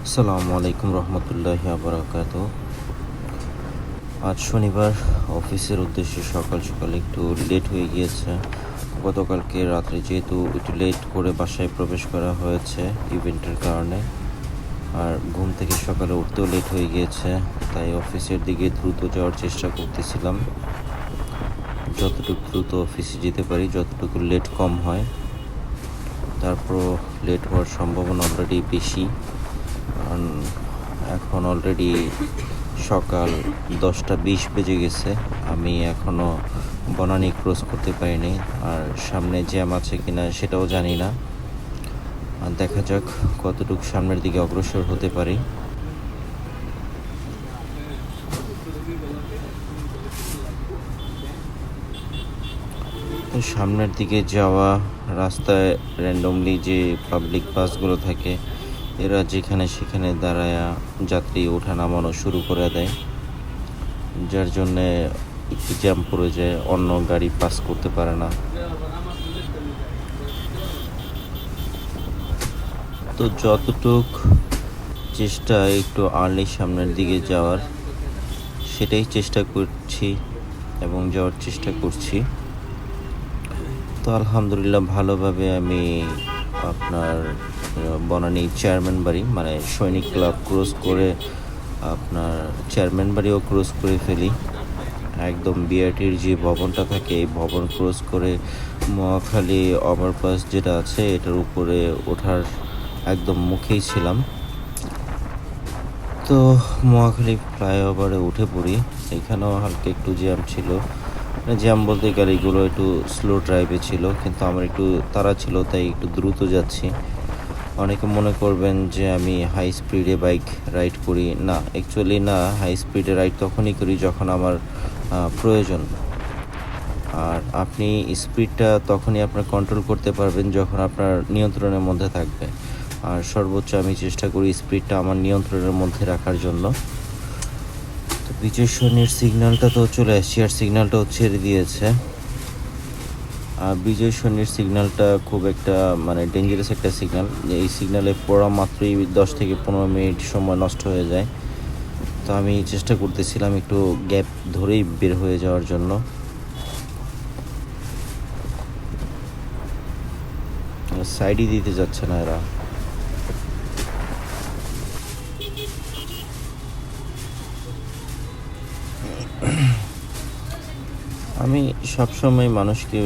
আসসালামু আলাইকুম রহমতুল্লাহি বারাকাতুহু। আজ শনিবার অফিসের উদ্দেশ্যে সকাল সকাল একটু লেট হয়ে গিয়েছে। গতকালকে রাত্রে যেহেতু একটু লেট করে বাসায় প্রবেশ করা হয়েছে ইভেন্টের কারণে, আর ঘুম থেকে সকালে উঠতেও লেট হয়ে গিয়েছে, তাই অফিসের দিকে দ্রুত যাওয়ার চেষ্টা করতেছিলাম। যতটুকু দ্রুত অফিসে যেতে পারি, যতটুকু লেট কম হয়। তারপরও লেট হওয়ার সম্ভাবনা অলরেডি বেশি, কারণ এখন অলরেডি সকাল 10টা 20 বেজে গেছে। আমি এখনও বনানী ক্রস করতে পারিনি, আর সামনে জ্যাম আছে কিনা সেটাও জানি না। আর দেখা যাক কতটুকু সামনের দিকে অগ্রসর হতে পারি। তো সামনের দিকে যাওয়া রাস্তায় র্যান্ডমলি যে পাবলিক বাসগুলো থাকে, এরা যেখানে সেখানে দাঁড়ায় যাত্রী ওঠা নামানো শুরু করে দেয়, যার জন্যে একটু জ্যাম পড়ে যায়, অন্য গাড়ি পাস করতে পারে না। তো যতটুক চেষ্টা একটু আর্লি সামনের দিকে যাওয়ার, সেটাই চেষ্টা করছি এবং যাওয়ার চেষ্টা করছি। তো আলহামদুলিল্লাহ ভালোভাবে আমি আপনার বনানী চেয়ারম্যান বাড়ি মানে সৈনিক ক্লাব ক্রস করে আপনার চেয়ারম্যান বাড়িও ক্রস করে ফেলি। একদম বিআরটির যে ভবনটা থাকে, এই ভবন ক্রস করে মহাখালী ওভারপাস যেটা আছে এটার উপরে ওঠার একদম মুখেই ছিলাম। তো মহাখালী ফ্লাইওভারে উঠে পড়ি। এখানেও হালকা একটু জ্যাম ছিল, জ্যাম বলতে গাড়িগুলো একটু স্লো ড্রাইভে ছিল, কিন্তু আমার একটু তাড়া ছিল তাই একটু দ্রুত যাচ্ছি। অনেকে মনে করবেন যে আমি হাই স্পিডে বাইক রাইড করি, না অ্যাকচুয়ালি না, হাই স্পিডে রাইড তখনই করি যখন আমার প্রয়োজন। আর আপনি স্পিডটা তখনই আপনার কন্ট্রোল করতে পারবেন যখন আপনার নিয়ন্ত্রণের মধ্যে থাকবে। আর সর্বোচ্চ আমি চেষ্টা করি স্পিডটা আমার নিয়ন্ত্রণের মধ্যে রাখার জন্য। তো বিজয় সরণির সিগন্যালটা তো চলে আসছে, আর সিগন্যালটাও ছেড়ে দিয়েছে। আর বিজয় সরণির সিগন্যালটা খুব একটা মানে ডেঞ্জারাস একটা সিগন্যাল। এই সিগন্যালে পড়া মাত্রই 10 থেকে 15 মিনিট সময় নষ্ট হয়ে যায়। তো আমি চেষ্টা করতেছিলাম একটু গ্যাপ ধরেই বের হয়ে যাওয়ার জন্য। সাইডই দিতে যাচ্ছে না এরা। আমি সবসময় মানুষকে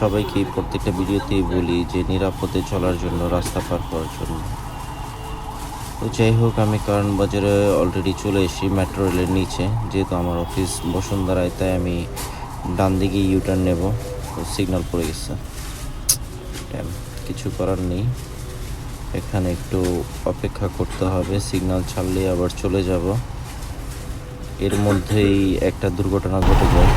সবাইকে প্রত্যেকটা ভিডিওতেই বলি যে নিরাপদে চলার জন্য, রাস্তা পার করার জন্য। তো যাই হোক, আমি কারণ বাজারে অলরেডি চলে এসেছি মেট্রো রেলের নিচে। যেহেতু আমার অফিস বসুন্ধরায়, তাই আমি ডান দিকে ইউটার্ন নেব। তো সিগন্যাল পড়ে গেছে, কিছু করার নেই, এখানে একটু অপেক্ষা করতে হবে। সিগন্যাল ছাড়লে আবার চলে যাব। এর মধ্যেই একটা দুর্ঘটনা ঘটে যায়।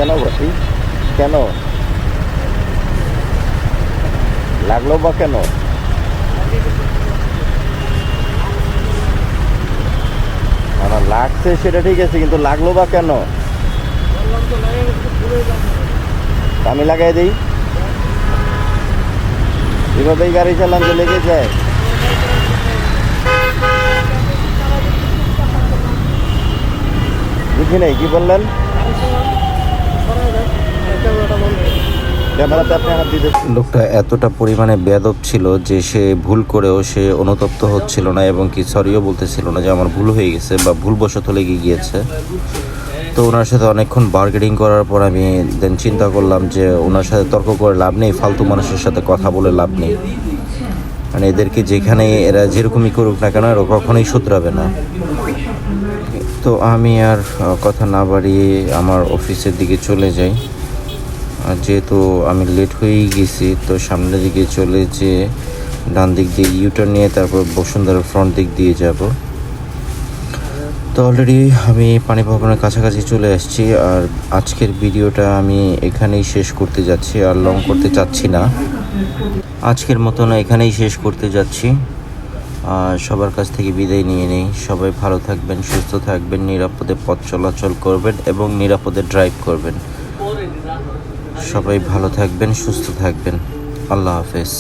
কেন বসি? কেন লাগলো বা কেন? না লাগছে সেটা ঠিক আছে, কিন্তু লাগলো বা কেন? আমি লাগাই দিই, এভাবেই গাড়ি চালান যে লেগে যায়। বুঝি নাই কি বললেন? লোকটা এতটা পরিমাণে বেয়াদব ছিল যে সে ভুল করেও সে অনুতপ্ত হচ্ছিল না, এবং কি সরিও বলতেছিল না যে আমার ভুল হয়ে গেছে বা ভুলবশত লেগে গিয়েছে। তো ওনার সাথে অনেকক্ষণ বার্গেনিং করার পর আমি দেন চিন্তা করলাম যে ওনার সাথে তর্ক করে লাভ নেই, ফালতু মানুষের সাথে কথা বলে লাভ নেই। মানে এদেরকে যেখানে এরা যেরকমই করুক না কেন, এরা কখনোই শুধরাবে না। তো আমি আর কথা না বাড়িয়ে আমার অফিসের দিকে চলে যাই। আর যেহেতু আমি লেট হয়েই গেছি, তো সামনের দিকে চলে যেয়ে ডান দিক দিয়ে ইউটার্ন নিয়ে তারপর বসুন্ধরার ফ্রন্ট দিক দিয়ে যাব। তো অলরেডি আমি পানি ভবনের কাছাকাছি চলে আসছি, আর আজকের ভিডিওটা আমি এখানেই শেষ করতে যাচ্ছি, আর লং করতে চাচ্ছি না। আজকের মতন এখানেই শেষ করতে যাচ্ছি। সবার কাছ থেকে বিদায় নিয়ে নেই। সবাই ভালো থাকবেন, সুস্থ থাকবেন, নিরাপদে পথ চলাচল করবেন এবং নিরাপদে ড্রাইভ করবেন। সবাই ভালো থাকবেন, সুস্থ থাকবেন। আল্লাহ হাফেজ।